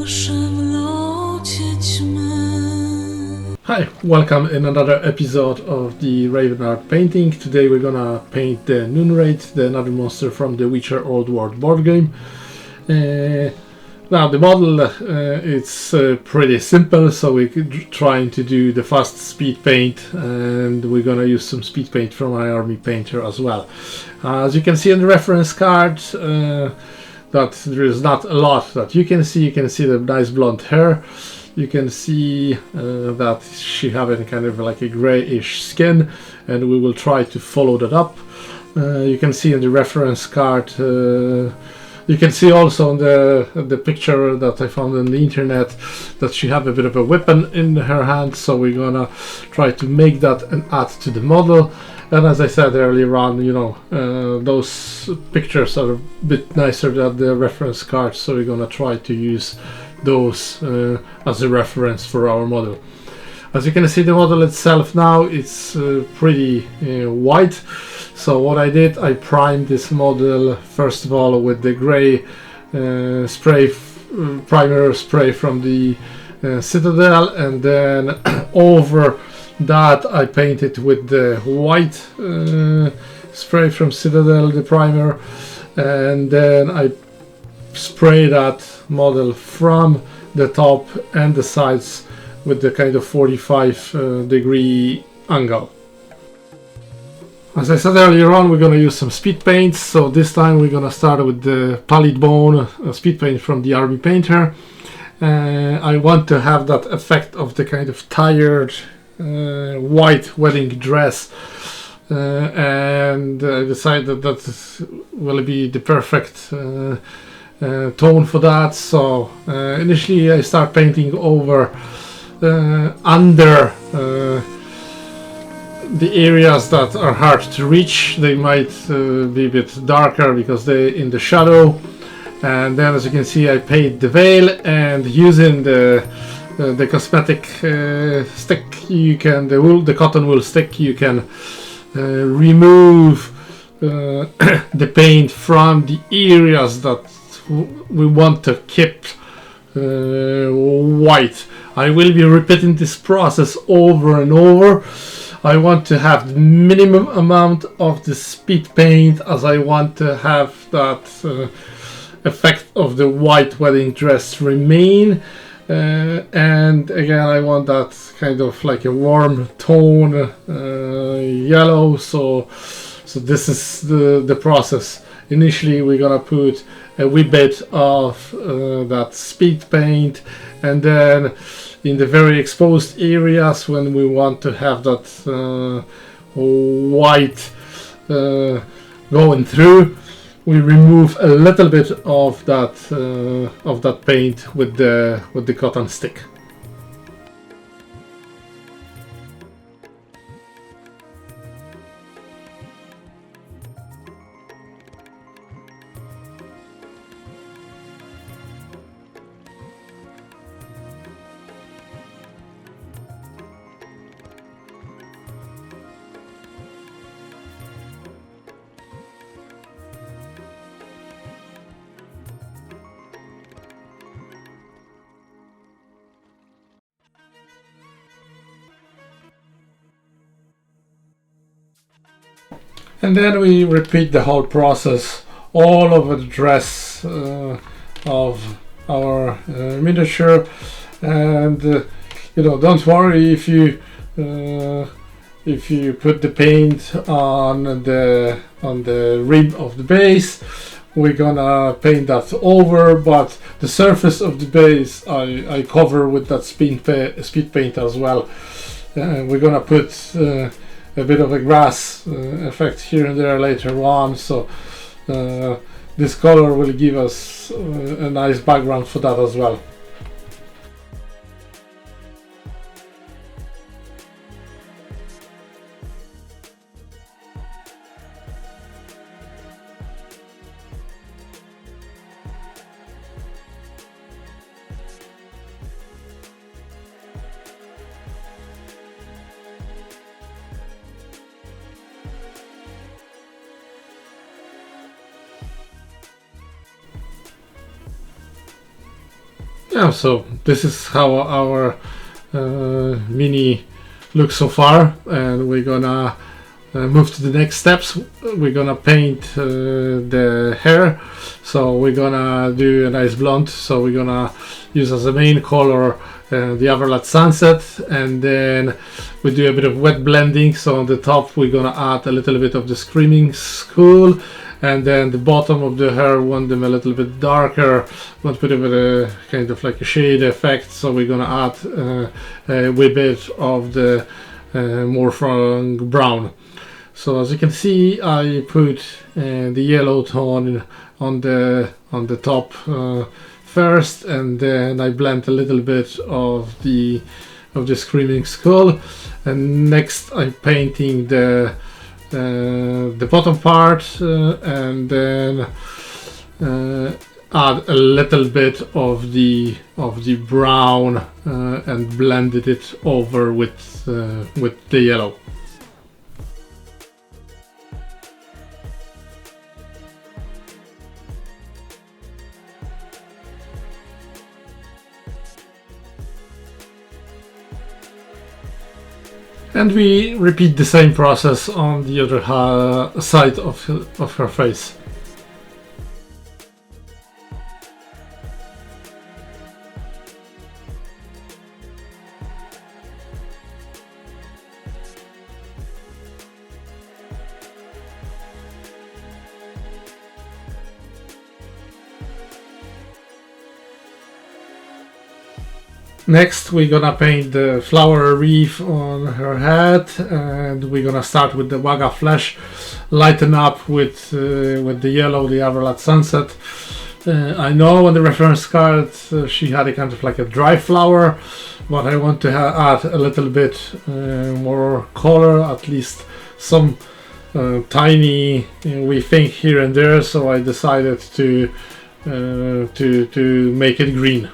Hi, welcome in another episode of the Raven Art painting. Today we're gonna paint the Noonwraith, another monster from the Witcher Old World board game. Now the model it's pretty simple, so we're trying to do the fast speed paint, and we're gonna use some speed paint from my army painter as well. As you can see in the reference card, that there is not a lot that you can see. You can see the nice blonde hair. You can see that she having kind of like a grayish skin, and we will try to follow that up. You can see in the reference card. You can see also in the picture that I found on the internet that she have a bit of a weapon in her hand. So we're gonna try to make that and add to the model. And as I said earlier on, you know, those pictures are a bit nicer than the reference cards, so we're gonna try to use those as a reference for our model. As you can see, the model itself now it's pretty white. So what I did, I primed this model first of all with the gray primer spray from the Citadel, and then over that I painted with the white spray from Citadel, the primer, and then I spray that model from the top and the sides with the kind of 45-degree angle. As I said earlier on, we're going to use some speed paints. So this time we're going to start with the Pallid Bone speed paint from the army painter. I want to have that effect of the kind of tired white wedding dress, and I decided that will be the perfect tone for that. So initially I start painting over under the areas that are hard to reach. They might be a bit darker because they're in the shadow, and then as you can see I paint the veil, and using the cosmetic stick, you can the cotton wool stick, you can remove the paint from the areas that we want to keep white. I will be repeating this process over and over. I want to have the minimum amount of the speed paint, as I want to have that effect of the white wedding dress remain. And again, I want that kind of like a warm tone yellow. So this is the process. Initially we're gonna put a wee bit of that speed paint, and then in the very exposed areas, when we want to have that white going through, we remove a little bit of that paint with the cotton stick. And then we repeat the whole process all over the dress of our miniature. And you know, don't worry if you put the paint on the rim of the base. We're gonna paint that over, but the surface of the base I cover with that speed paint as well. We're gonna put a bit of a grass effect here and there later on, so this color will give us a nice background for that as well. Yeah, so this is how our mini looks so far, and we're gonna move to the next steps. We're gonna paint the hair, so we're gonna do a nice blonde. So we're gonna use as a main color the Everlat Sunset, and then we do a bit of wet blending. So on the top we're gonna add a little bit of the Screaming Skull, and then the bottom of the hair, want them a little bit darker, want a bit of a kind of like a shade effect. So we're gonna add a wee bit of the more from brown. So as you can see, I put the yellow tone on the top first, and then I blend a little bit of the Screaming Skull, and next I'm painting the bottom part, and then add a little bit of the brown and blended it over with the yellow. And we repeat the same process on the other side of her face. Next we're gonna paint the flower wreath on her head, and we're gonna start with the Wagga flesh, lighten up with the yellow, the Everlat Sunset. I know on the reference card she had a kind of like a dry flower, but I want to add a little bit more color, at least some tiny we think here and there, so I decided to make it green.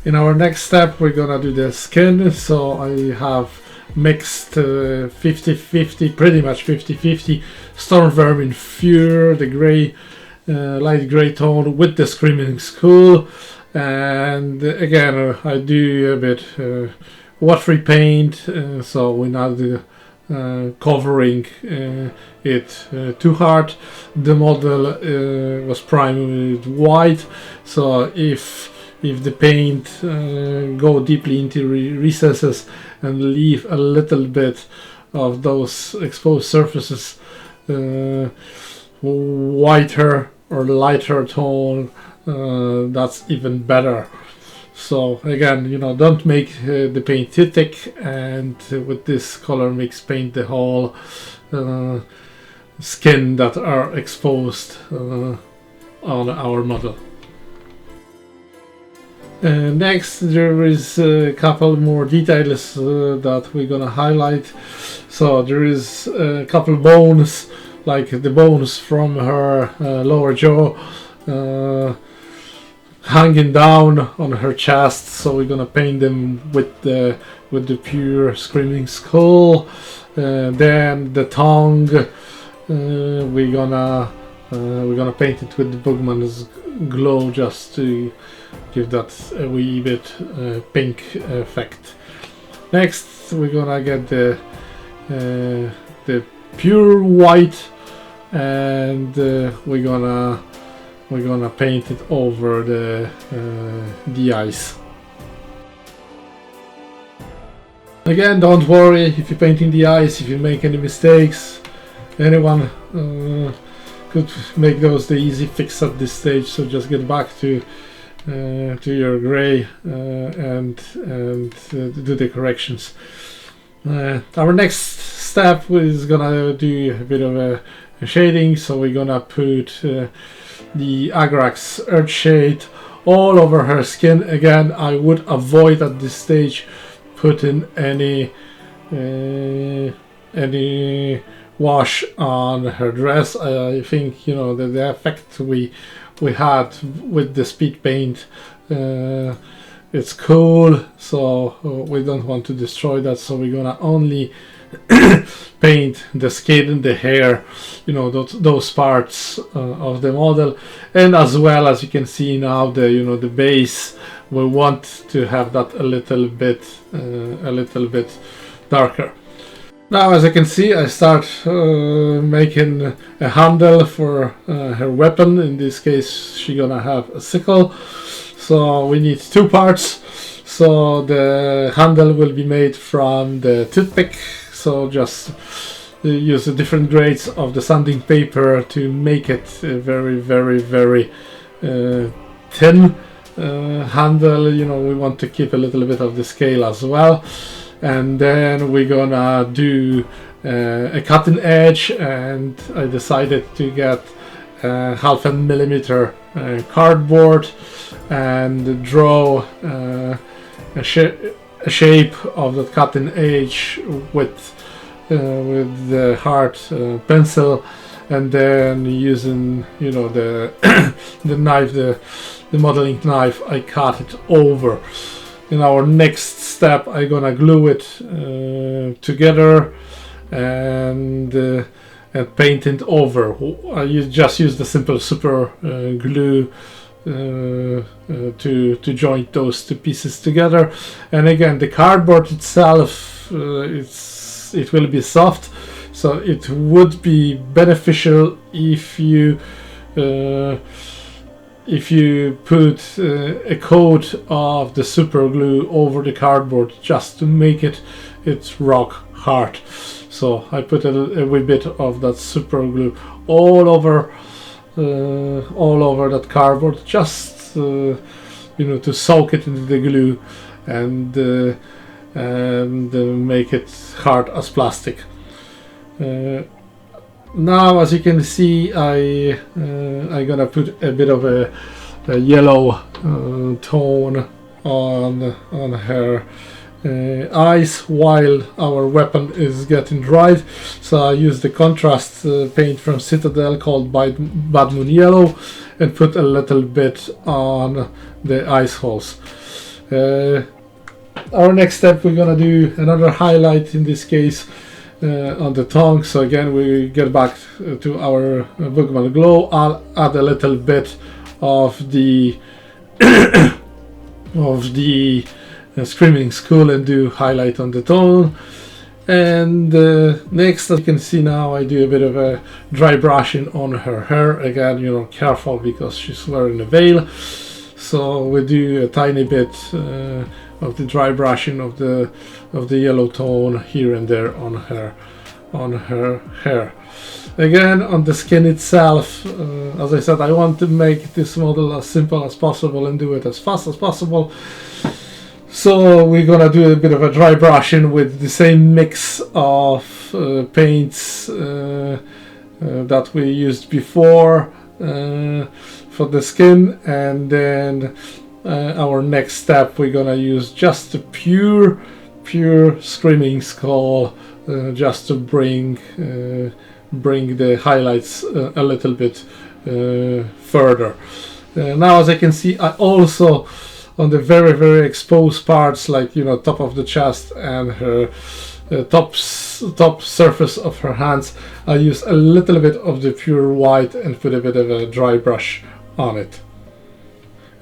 In our next step we're gonna do the skin, so I have mixed 50-50, pretty much 50-50 Storm Vermin Fur, the grey, light grey tone, with the Screaming Skull, and again I do a bit watery paint, so we're not covering it too hard. The model was primed with white, so if the paint go deeply into recesses and leave a little bit of those exposed surfaces whiter or lighter tone, that's even better. So again, you know, don't make the paint too thick, and with this color mix paint the whole skin that are exposed on our model. Next there is a couple more details that we're gonna highlight. So there is a couple bones, like the bones from her lower jaw hanging down on her chest, so we're gonna paint them with the pure Screaming Skull. Then the tongue, we're gonna paint it with the Bugman's glow, just to give that a wee bit pink effect. Next we're gonna get the pure white, and we're gonna paint it over the eyes. Again, don't worry if you're painting the eyes, if you make any mistakes. Anyone could make those the easy fix at this stage, so just get back to your gray and do the corrections. Our next step is gonna do a bit of a shading, so we're gonna put the Agrax Earth Shade all over her skin. Again, I would avoid at this stage putting any wash on her dress. I think, you know, the effect we had with the speed paint, it's cool, so we don't want to destroy that, so we're gonna only paint the skin, the hair, you know, those parts of the model. And as well, as you can see now, the base, we want to have that a little bit darker. Now, as you can see, I start making a handle for her weapon. In this case, she's gonna have a sickle. So we need two parts. So the handle will be made from the toothpick. So just use the different grades of the sanding paper to make it a very, very, very thin handle. You know, we want to keep a little bit of the scale as well. And then we're gonna do a cutting edge, and I decided to get 0.5 millimeter cardboard and draw a shape of the cutting edge with the hard pencil, and then using, you know, the the knife, the modeling knife, I cut it over. In our next step, I'm gonna glue it together and paint it over. I just use the simple super glue to join those two pieces together. And again, the cardboard itself, it will be soft, so it would be beneficial if you put a coat of the super glue over the cardboard just to make it rock hard. So I put a wee bit of that super glue all over that cardboard, just you know, to soak it into the glue and make it hard as plastic. Now, as you can see, I'm gonna put a bit of a yellow tone on her eyes while our weapon is getting dried. So I use the contrast paint from Citadel called Bad Moon Yellow and put a little bit on the eyes holes. Our next step, we're gonna do another highlight, in this case on the tongue. So again, we get back to our Boogeyman Glow. I'll add a little bit of the Screaming Skull and do highlight on the tongue. And next, as you can see now, I do a bit of a dry brushing on her hair. Again, you know, careful because she's wearing a veil. So we do a tiny bit of the dry brushing of the yellow tone here and there on her hair. Again, on the skin itself, as I said, I want to make this model as simple as possible and do it as fast as possible. So we're gonna do a bit of a dry brushing with the same mix of paints that we used before for the skin, and then our next step, we're gonna use just a pure Screaming Skull, just to bring the highlights a little bit further. Now, as I can see, I also, on the very, very exposed parts, like, you know, top of the chest and her top surface of her hands, I use a little bit of the pure white and put a bit of a dry brush on it.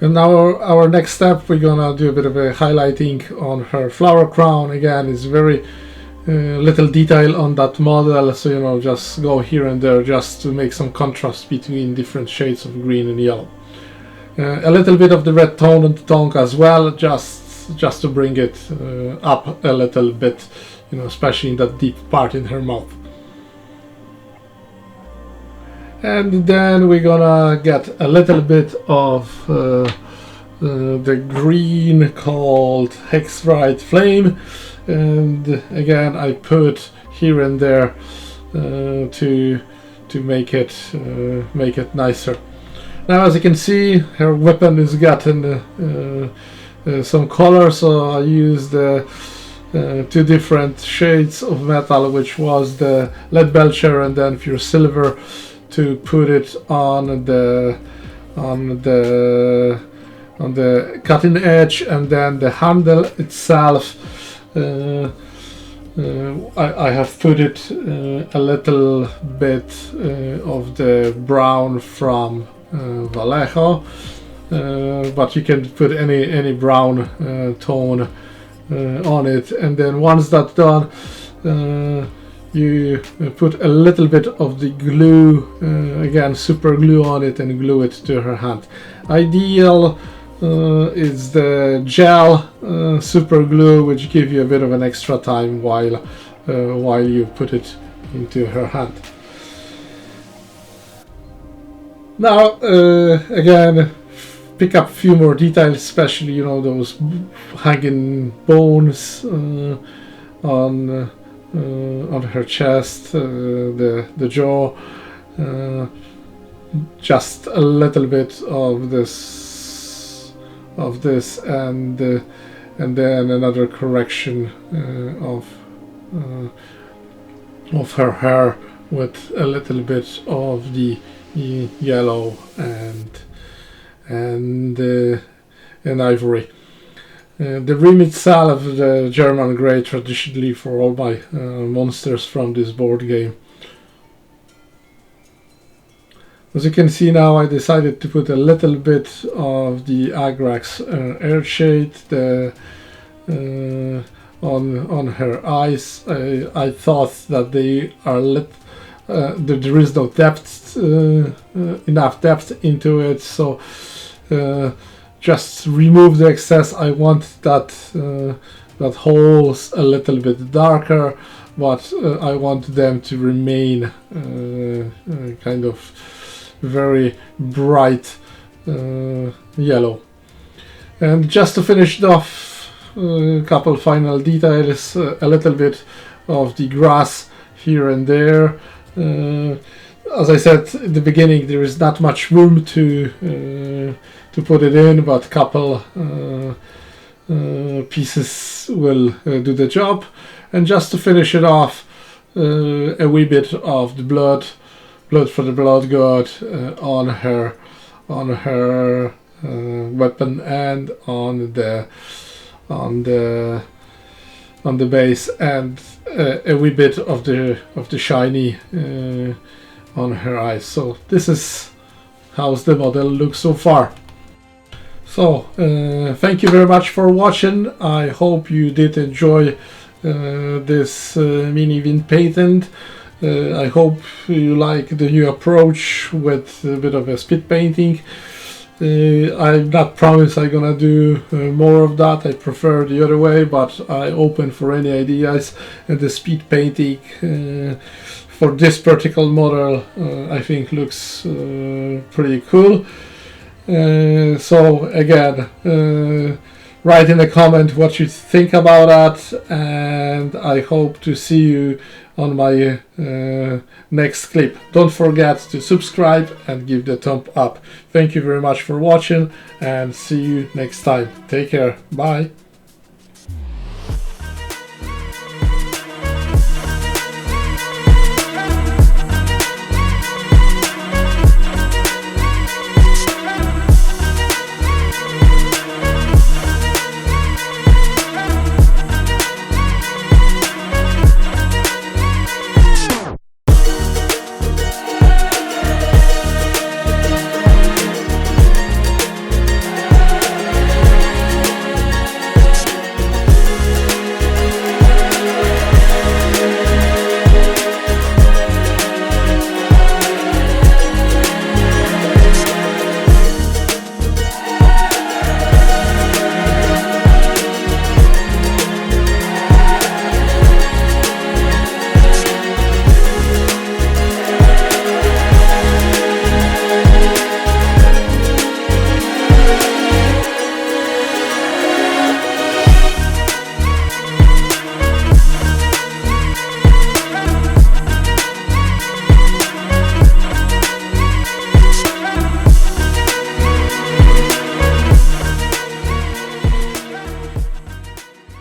And now our next step, we're gonna do a bit of a highlighting on her flower crown. Again, it's very little detail on that model, so, you know, just go here and there just to make some contrast between different shades of green and yellow. A little bit of the red tone on the tongue as well, just to bring it up a little bit, you know, especially in that deep part in her mouth. And then we're gonna get a little bit of the green called Hexrite Flame, and again I put here and there to make it nicer. Now, as you can see, her weapon is getting some color, so I used the two different shades of metal, which was the lead belcher and then pure silver, to put it on the cutting edge, and then the handle itself. I have put it a little bit of the brown from Vallejo, but you can put any brown tone on it, and then once that's done, you put a little bit of the glue, again super glue on it, and glue it to her hand. Ideal is the gel super glue, which give you a bit of an extra time while you put it into her hand. Now again, pick up a few more details, especially, you know, those hanging bones on her chest, the jaw, just a little bit of this, and then another correction of her hair with a little bit of the yellow and ivory. The rim itself, the German grey, traditionally for all my monsters from this board game. As you can see now, I decided to put a little bit of the Agrax Earthshade on her eyes. I thought that they are lit. There is no depth, enough depth into it, so just remove the excess. I want that holes a little bit darker, but I want them to remain kind of very bright yellow. And just to finish it off, a couple final details, a little bit of the grass here and there. As I said in the beginning, there is not much room to put it in, but a couple pieces will do the job. And just to finish it off, a wee bit of the blood for the blood god on her weapon and on the base, and a wee bit of the shiny on her eyes. So this is how the model looks so far. So thank you very much for watching. I hope you did enjoy this mini wind patent. I hope you like the new approach with a bit of a speed painting. I'm not promised I'm gonna do more of that. I prefer the other way, but I open for any ideas, and the speed painting for this particular model I think looks pretty cool. So again, write in the comment what you think about that, and I hope to see you on my next clip. Don't forget to subscribe and give the thumb up. Thank you very much for watching, and see you next time. Take care. Bye.